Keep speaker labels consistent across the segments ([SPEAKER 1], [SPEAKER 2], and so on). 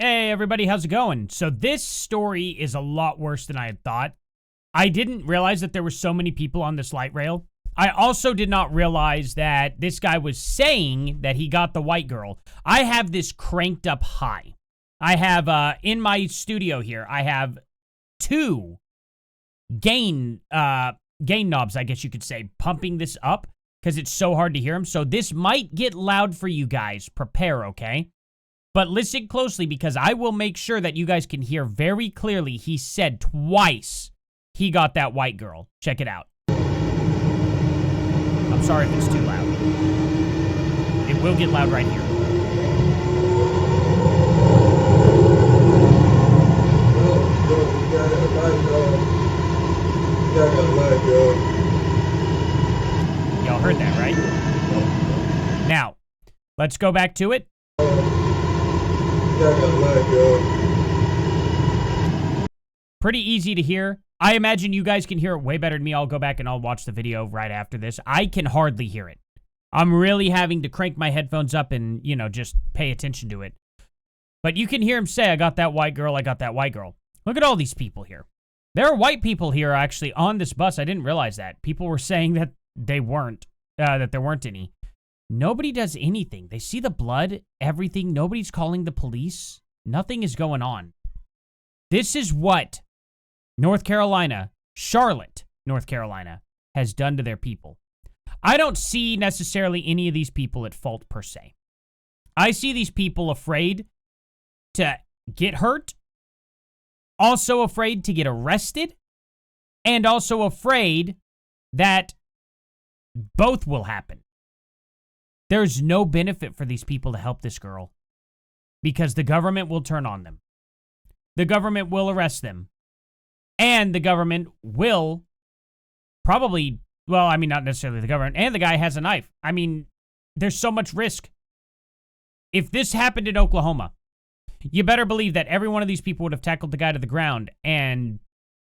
[SPEAKER 1] Hey everybody, how's it going? So this story is a lot worse than I had thought. I didn't realize that there were so many people on this light rail. I also did not realize that this guy was saying that he got the white girl. I have this cranked up high. I have, in my studio here, I have two gain knobs, I guess you could say, pumping this up because it's so hard to hear him. So this might get loud for you guys. Prepare, okay? But listen closely because I will make sure that you guys can hear very clearly. He said twice he got that white girl. Check it out. I'm sorry if it's too loud. It will get loud right here. Y'all heard that, right? Now, let's go back to it. Pretty easy to hear. I imagine you guys can hear it way better than me. I'll go back and I'll watch the video right after this. I can hardly hear it. I'm really having to crank my headphones up and, you know, just pay attention to it. But you can hear him say, I got that white girl, I got that white girl. Look at all these people here. There are white people here actually on this bus. I didn't realize that. People were saying that they weren't, that there weren't any. Nobody does anything. They see the blood, everything. Nobody's calling the police. Nothing is going on. This is what North Carolina, Charlotte, North Carolina, has done to their people. I don't see necessarily any of these people at fault per se. I see these people afraid to get hurt, also afraid to get arrested, and also afraid that both will happen. There's no benefit for these people to help this girl because the government will turn on them. The government will arrest them. And the government will probably, well, I mean, not necessarily the government, and the guy has a knife. I mean, there's so much risk. If this happened in Oklahoma, you better believe that every one of these people would have tackled the guy to the ground, and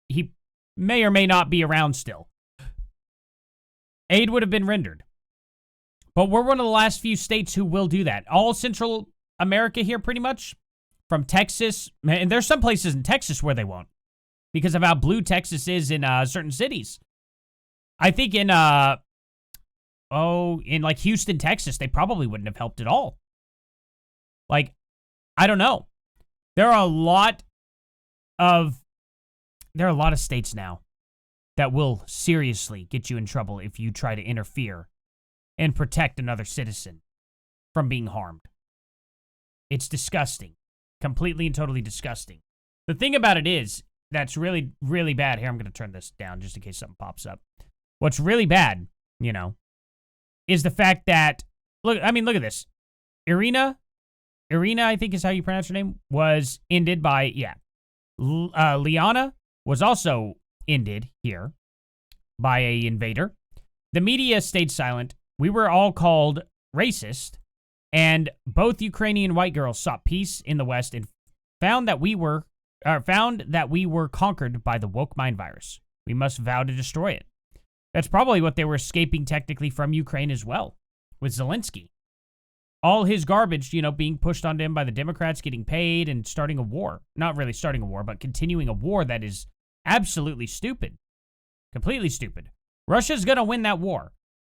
[SPEAKER 1] he may or may not be around still. Aid would have been rendered. But we're one of the last few states who will do that. All Central America here, pretty much, from Texas, and there's some places in Texas where they won't, because of how blue Texas is in certain cities. I think in like Houston, Texas, they probably wouldn't have helped at all. Like, I don't know. There are a lot of states now that will seriously get you in trouble if you try to interfere and protect another citizen from being harmed. It's disgusting. Completely and totally disgusting. The thing about it is, that's really, really bad. Here, I'm going to turn this down just in case something pops up. What's really bad, you know, is the fact that, look at this. Irina, I think is how you pronounce her name, was ended by, Liana was also ended here by a invader. The media stayed silent. We were all called racist, and both Ukrainian white girls sought peace in the West and found that we were conquered by the woke mind virus. We must vow to destroy it. That's probably what they were escaping technically from Ukraine as well, with Zelensky. All his garbage, you know, being pushed onto him by the Democrats, getting paid and starting a war. Not really starting a war, but continuing a war that is absolutely stupid. Completely stupid. Russia's going to win that war.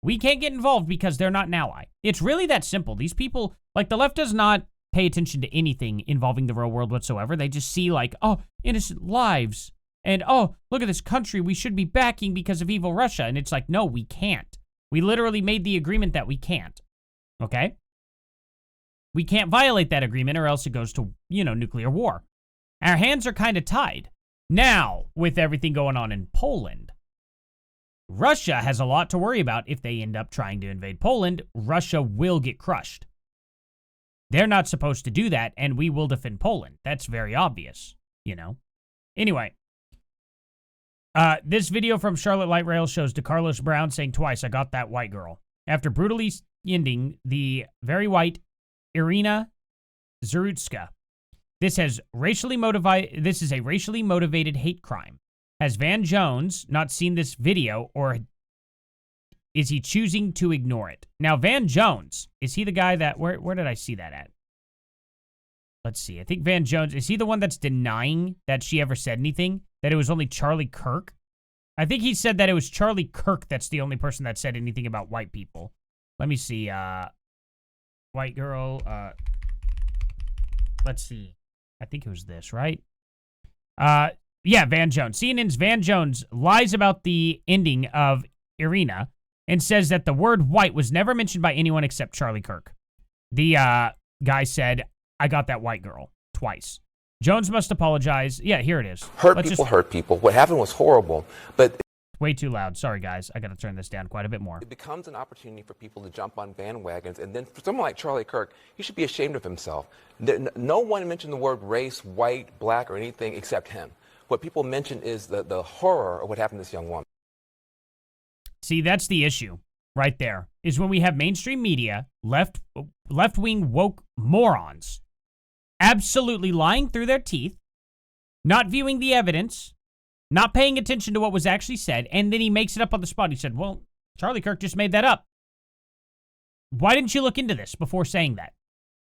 [SPEAKER 1] We can't get involved because they're not an ally. It's really that simple. These people, like, the left does not pay attention to anything involving the real world whatsoever. They just see, like, oh, innocent lives. And, oh, look at this country we should be backing because of evil Russia. And it's like, no, we can't. We literally made the agreement that we can't. Okay? We can't violate that agreement or else it goes to, you know, nuclear war. Our hands are kind of tied. Now, with everything going on in Poland, Russia has a lot to worry about. If they end up trying to invade Poland, Russia will get crushed. They're not supposed to do that, and we will defend Poland. That's very obvious, you know? Anyway, this video from Charlotte Light Rail shows DeCarlos Brown saying twice, I got that white girl, after brutally ending the very white Irina Zerutska. This is a racially motivated hate crime. Has Van Jones not seen this video, or is he choosing to ignore it? Now, Van Jones, is he the guy that, where did I see that at? let's see. I think Van Jones, is he the one that's denying that she ever said anything? That it was only Charlie Kirk? I think he said that it was Charlie Kirk that's the only person that said anything about white people. Let me see. White girl. Let's see. I think it was this, right? Yeah, Van Jones. CNN's Van Jones lies about the ending of Irina and says that the word white was never mentioned by anyone except Charlie Kirk. The guy said, I got that white girl twice. Jones must apologize. Yeah, here it is.
[SPEAKER 2] Hurt people. What happened was horrible, but...
[SPEAKER 1] Way too loud. Sorry, guys. I got to turn this down quite a bit more.
[SPEAKER 2] It becomes an opportunity for people to jump on bandwagons, and then for someone like Charlie Kirk, he should be ashamed of himself. No one mentioned the word race, white, black, or anything except him. What people mention is the horror of what happened to this young woman.
[SPEAKER 1] See, that's the issue right there, is when we have mainstream media, left-wing woke morons, absolutely lying through their teeth, not viewing the evidence, not paying attention to what was actually said, and then he makes it up on the spot. He said, well, Charlie Kirk just made that up. Why didn't you look into this before saying that?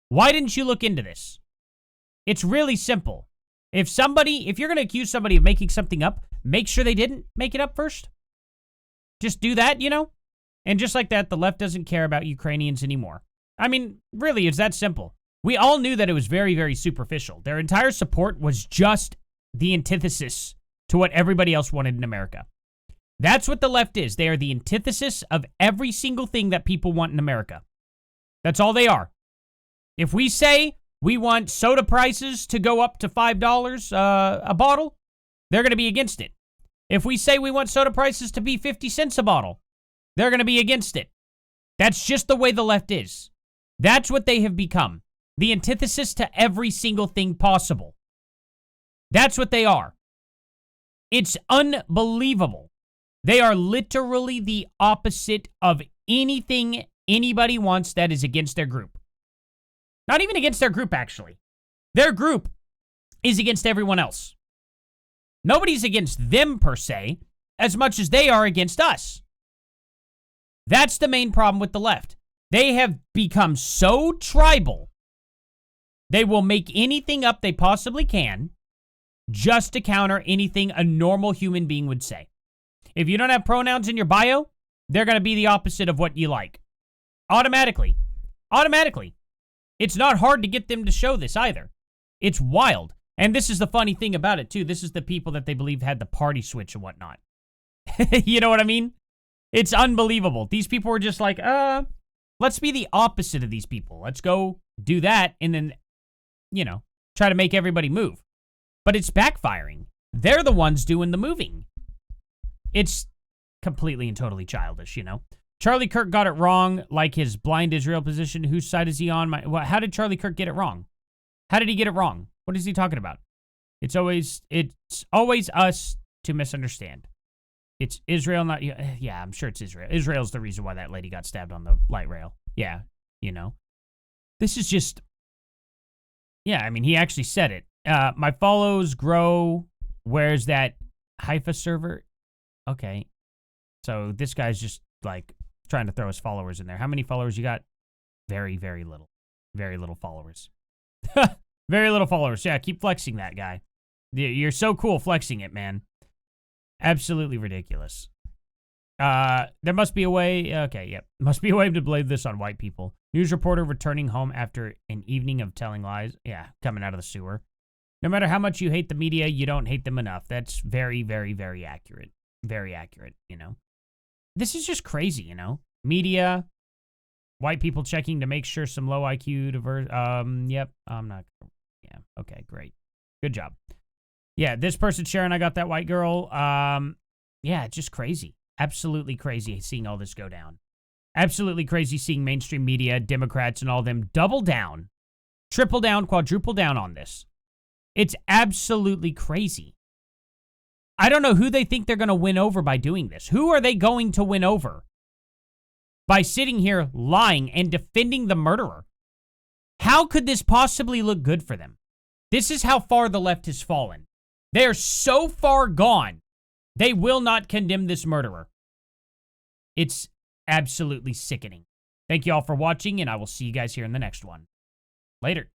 [SPEAKER 1] Why didn't you look into this? It's really simple. If you're going to accuse somebody of making something up, make sure they didn't make it up first. Just do that, you know? And just like that, the left doesn't care about Ukrainians anymore. I mean, really, it's that simple. We all knew that it was very, very superficial. Their entire support was just the antithesis to what everybody else wanted in America. That's what the left is. They are the antithesis of every single thing that people want in America. That's all they are. If we say we want soda prices to go up to $5 a bottle, they're going to be against it. If we say we want soda prices to be 50 cents a bottle, they're going to be against it. That's just the way the left is. That's what they have become. The antithesis to every single thing possible. That's what they are. It's unbelievable. They are literally the opposite of anything anybody wants that is against their group. Not even against their group, actually. Their group is against everyone else. Nobody's against them, per se, as much as they are against us. That's the main problem with the left. They have become so tribal, they will make anything up they possibly can just to counter anything a normal human being would say. If you don't have pronouns in your bio, they're going to be the opposite of what you like. Automatically. Automatically. It's not hard to get them to show this either. It's wild. And this is the funny thing about it, too. This is the people that they believe had the party switch and whatnot. You know what I mean? It's unbelievable. These people were just like, let's be the opposite of these people. Let's go do that and then, you know, try to make everybody move. But it's backfiring. They're the ones doing the moving. It's completely and totally childish, you know? Charlie Kirk got it wrong, like his blind Israel position. Whose side is he on? How did Charlie Kirk get it wrong? How did he get it wrong? What is he talking about? It's always us to misunderstand. It's Israel, not... Yeah, I'm sure it's Israel. Israel's the reason why that lady got stabbed on the light rail. Yeah, you know. This is just... Yeah, I mean, he actually said it. My follows grow. Where's that Haifa server? Okay. So this guy's just, like, trying to throw his followers in there. How many followers you got? Very, very little. Very little followers. Very little followers. Yeah, keep flexing that guy. You're so cool flexing it, man. Absolutely ridiculous. There must be a way... Okay, yep. Must be a way to blame this on white people. News reporter returning home after an evening of telling lies. Yeah, coming out of the sewer. No matter how much you hate the media, you don't hate them enough. That's very, very, very accurate. Very accurate, you know. This is just crazy, you know. Media, white people checking to make sure some low IQ diverse. Yep, I'm not... Yeah, okay, great. Good job. Yeah, this person, Sharon, I got that white girl. Yeah, just crazy. Absolutely crazy seeing all this go down. Absolutely crazy seeing mainstream media, Democrats, and all them double down, triple down, quadruple down on this. It's absolutely crazy. I don't know who they think they're going to win over by doing this. Who are they going to win over? By sitting here lying and defending the murderer. How could this possibly look good for them? This is how far the left has fallen. They are so far gone, they will not condemn this murderer. It's absolutely sickening. Thank you all for watching, and I will see you guys here in the next one. Later.